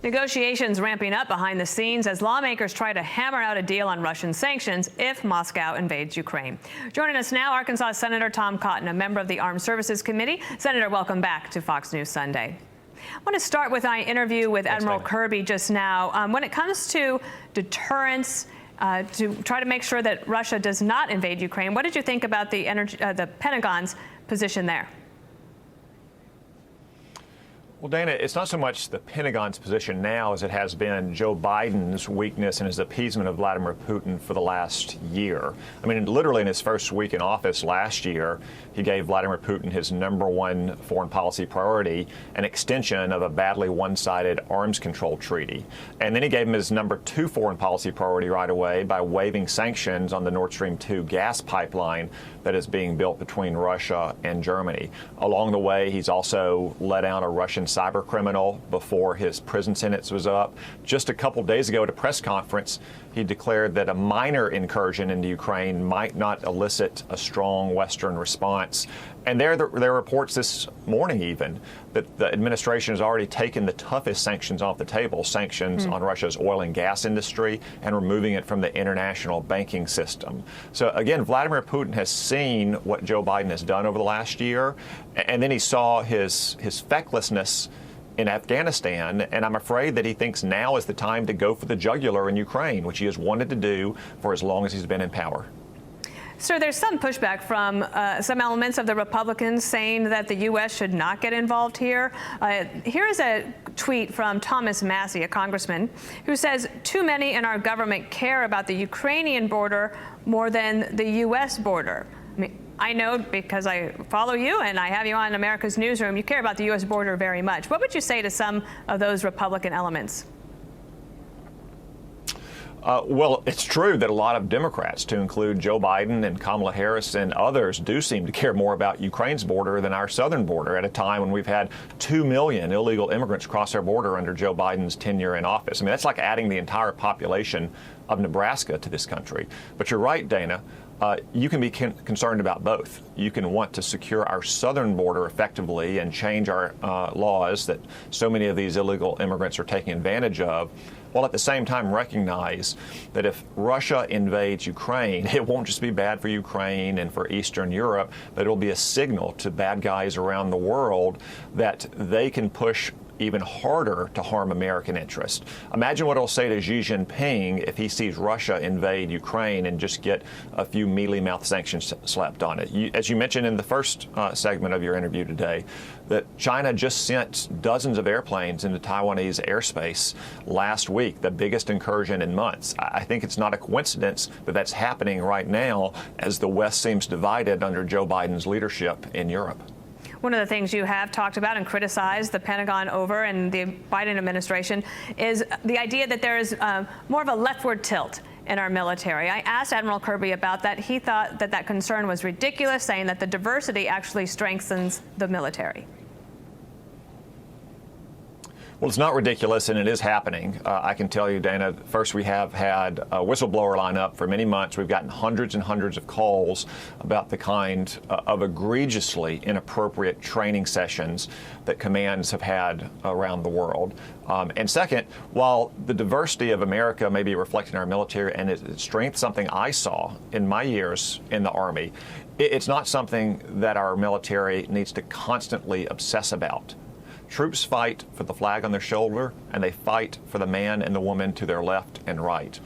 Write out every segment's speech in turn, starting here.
Negotiations ramping up behind the scenes as lawmakers try to hammer out a deal on Russian sanctions if Moscow invades Ukraine. Joining us now, Arkansas Senator Tom Cotton, a member of the Armed Services Committee. Senator, welcome back to Fox News Sunday. I want to start with my interview with Admiral Kirby just now. When it comes to deterrence, to try to make sure that Russia does not invade Ukraine, what did you think about the Pentagon's position there? Well, Dana, it's not so much the Pentagon's position now as it has been Joe Biden's weakness in his appeasement of Vladimir Putin for the last year. I mean, literally in his first week in office last year, he gave Vladimir Putin his #1 foreign policy priority, an extension of a badly one-sided arms control treaty. And then he gave him his #2 foreign policy priority right away by waiving sanctions on the Nord Stream 2 gas pipeline that is being built between Russia and Germany. Along the way, he's also let out a Russian cyber criminal before his prison sentence was up. Just a couple days ago at a press conference, he declared that a minor incursion into Ukraine might not elicit a strong Western response. And there are reports this morning even that the administration has already taken the toughest sanctions off the table, sanctions on Russia's oil and gas industry and removing it from the international banking system. So again, Vladimir Putin has seen what Joe Biden has done over the last year, and then he saw his fecklessness in Afghanistan, and I'm afraid that he thinks now is the time to go for the jugular in Ukraine, which he has wanted to do for as long as he's been in power. Sir, there's some pushback from some elements of the Republicans saying that the U.S. should not get involved here. Here is a tweet from Thomas Massey, a congressman, who says, "Too many in our government care about the Ukrainian border more than the U.S. border." I mean, I know because I follow you and I have you on America's Newsroom, you care about the U.S. border very much. What would you say to some of those Republican elements? Well, it's true that a lot of Democrats, to include Joe Biden and Kamala Harris and others, do seem to care more about Ukraine's border than our southern border at a time when we've had 2 million illegal immigrants cross our border under Joe Biden's tenure in office. I mean, that's like adding the entire population of Nebraska to this country. But you're right, Dana. You can be concerned about both. You can want to secure our southern border effectively and change our laws that so many of these illegal immigrants are taking advantage of, while at the same time recognize that if Russia invades Ukraine, it won't just be bad for Ukraine and for Eastern Europe, but it'll be a signal to bad guys around the world that they can push even harder to harm American interests. Imagine what it'll say to Xi Jinping if he sees Russia invade Ukraine and just get a few mealy-mouthed sanctions slapped on it. As you mentioned in the first segment of your interview today, that China just sent dozens of airplanes into Taiwanese airspace last week, the biggest incursion in months. I think it's not a coincidence that that's happening right now as the West seems divided under Joe Biden's leadership in Europe. One of the things you have talked about and criticized the Pentagon over and the Biden administration is the idea that there is more of a leftward tilt in our military. I asked Admiral Kirby about that. He thought that that concern was ridiculous, saying that the diversity actually strengthens the military. Well, it's not ridiculous, and it is happening. I can tell you, Dana, first we have had a whistleblower line up for many months. We've gotten hundreds and hundreds of calls about the kind of egregiously inappropriate training sessions that commands have had around the world. And second, while the diversity of America may be reflected in our military and its strength, something I saw in my years in the Army, it's not something that our military needs to constantly obsess about. Troops fight for the flag on their shoulder, and they fight for the man and the woman to their left and right.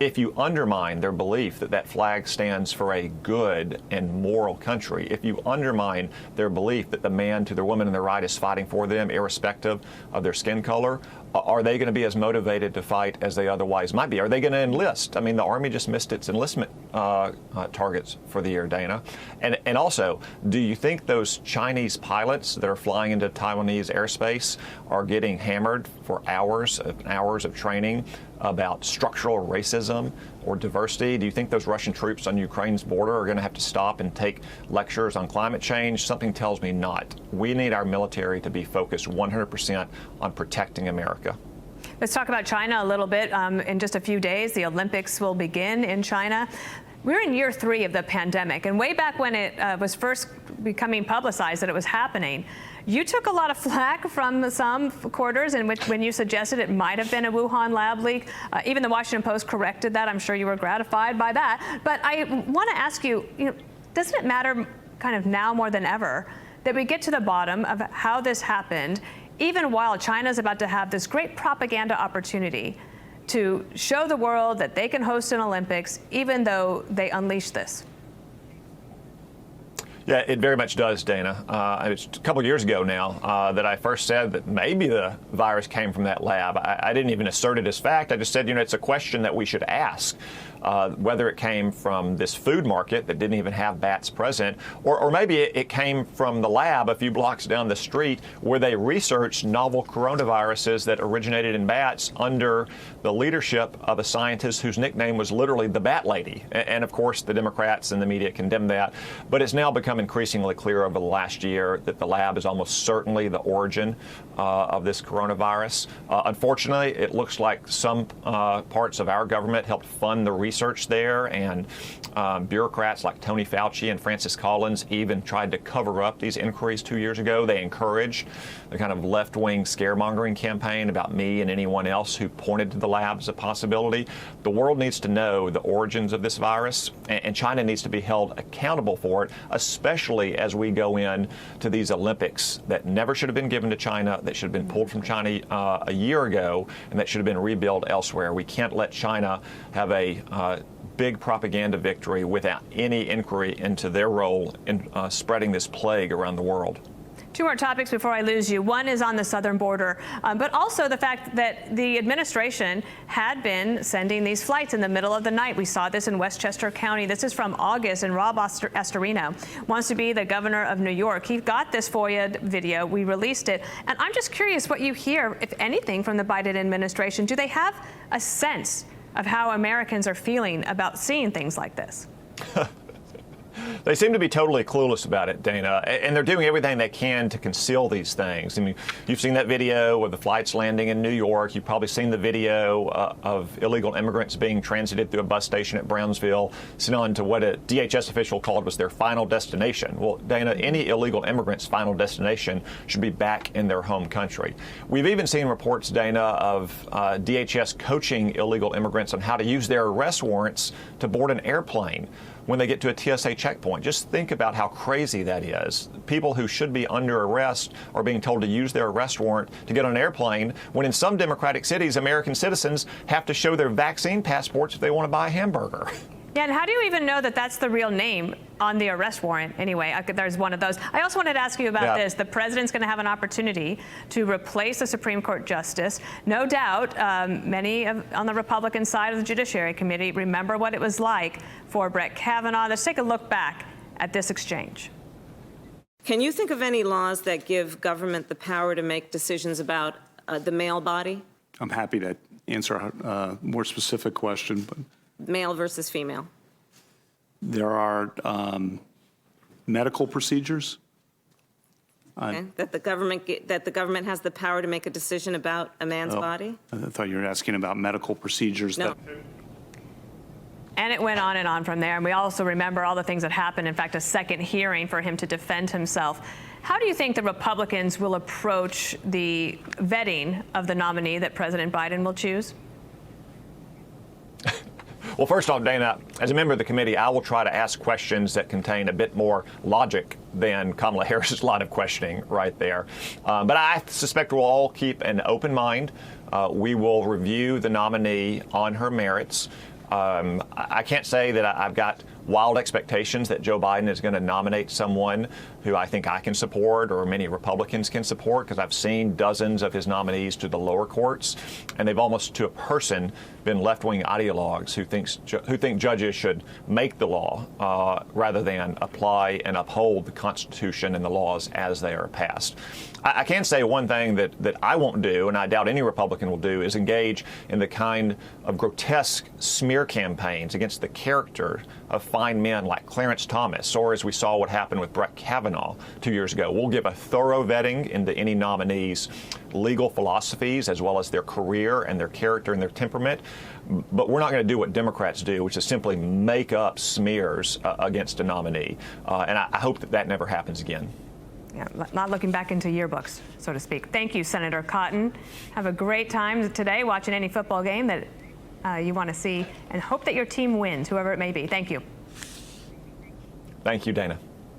If you undermine their belief that that flag stands for a good and moral country, if you undermine their belief that the man to their woman and their right is fighting for them, irrespective of their skin color, are they going to be as motivated to fight as they otherwise might be? Are they going to enlist? I mean, the Army just missed its enlistment targets for the year, Dana. And also, do you think those Chinese pilots that are flying into Taiwanese airspace are getting hammered for hours and hours of training about structural racism or diversity? Do you think those Russian troops on Ukraine's border are going to have to stop and take lectures on climate change? Something tells me not. We need our military to be focused 100% on protecting America. Let's talk about China a little bit. In just a few days, the Olympics will begin in China. We're in year 3 of the pandemic, and way back when it was first becoming publicized that it was happening, you took a lot of flack from some quarters in which when you suggested it might have been a Wuhan lab leak. Even the Washington Post corrected that. I'm sure you were gratified by that. But I want to ask you, doesn't it matter kind of now more than ever that we get to the bottom of how this happened, even while China's about to have this great propaganda opportunity to show the world that they can host an Olympics, even though they unleashed this? Yeah, it very much does, Dana. It's a couple of years ago now that I first said that maybe the virus came from that lab. I didn't even assert it as fact. I just said, it's a question that we should ask. Whether it came from this food market that didn't even have bats present, or maybe it came from the lab a few blocks down the street where they researched novel coronaviruses that originated in bats under the leadership of a scientist whose nickname was literally the Bat Lady. And of course, the Democrats and the media condemned that. But it's now become increasingly clear over the last year that the lab is almost certainly the origin of this coronavirus. Unfortunately, it looks like some parts of our government helped fund the research there, and bureaucrats like Tony Fauci and Francis Collins even tried to cover up these inquiries 2 years ago. They encouraged the kind of left-wing scaremongering campaign about me and anyone else who pointed to the lab as a possibility. The world needs to know the origins of this virus, and China needs to be held accountable for it, especially as we go in to these Olympics that never should have been given to China, that should have been pulled from China a year ago, and that should have been rebuilt elsewhere. We can't let China have a big propaganda victory without any inquiry into their role in spreading this plague around the world. 2 more topics before I lose you. One is on the southern border, but also the fact that the administration had been sending these flights in the middle of the night. We saw this in Westchester County. This is from August, and Rob Astorino wants to be the governor of New York. He got this FOIA video. We released it. And I'm just curious what you hear, if anything, from the Biden administration. Do they have a sense of how Americans are feeling about seeing things like this? They seem to be totally clueless about it, Dana, and they're doing everything they can to conceal these things. I mean, you've seen that video of the flights landing in New York. You've probably seen the video of illegal immigrants being transited through a bus station at Brownsville, sent on to what a DHS official called was their final destination. Well, Dana, any illegal immigrant's final destination should be back in their home country. We've even seen reports, Dana, of DHS coaching illegal immigrants on how to use their arrest warrants to board an airplane when they get to a TSA checkpoint. Just think about how crazy that is. People who should be under arrest are being told to use their arrest warrant to get on an airplane, when in some democratic cities, American citizens have to show their vaccine passports if they want to buy a hamburger. Yeah, and how do you even know that that's the real name on the arrest warrant? Anyway, there's one of those. I also wanted to ask you about this. The president's going to have an opportunity to replace a Supreme Court justice. No doubt, many on the Republican side of the Judiciary Committee remember what it was like for Brett Kavanaugh. Let's take a look back at this exchange. Can you think of any laws that give government the power to make decisions about the male body? I'm happy to answer a more specific question, but Male versus female. there are medical procedures. Okay. That the government has the power to make a decision about a man's body? I thought you were asking about medical procedures. No. And it went on and on from there. And we also remember all the things that happened. In fact, a second hearing for him to defend himself. How do you think the Republicans will approach the vetting of the nominee that President Biden will choose? Well, first off, Dana, as a member of the committee, I will try to ask questions that contain a bit more logic than Kamala Harris's line of questioning right there. But I suspect we'll all keep an open mind. We will review the nominee on her merits. I can't say that I've got wild expectations that Joe Biden is going to nominate someone who I think I can support or many Republicans can support, because I've seen dozens of his nominees to the lower courts, and they've almost to a person been left-wing ideologues who think judges should make the law rather than apply and uphold the Constitution and the laws as they are passed. I can say one thing that I won't do, and I doubt any Republican will do, is engage in the kind of grotesque smear campaigns against the character of fine men like Clarence Thomas, or as we saw what happened with Brett Kavanaugh 2 years ago. We'll give a thorough vetting into any nominees' legal philosophies as well as their career and their character and their temperament. But we're not going to do what Democrats do, which is simply make up smears against a nominee. And I hope that that never happens again. Yeah, not looking back into yearbooks, so to speak. Thank you, Senator Cotton. Have a great time today watching any football game that you want to see, and hope that your team wins, whoever it may be. Thank you. Thank you, Dana.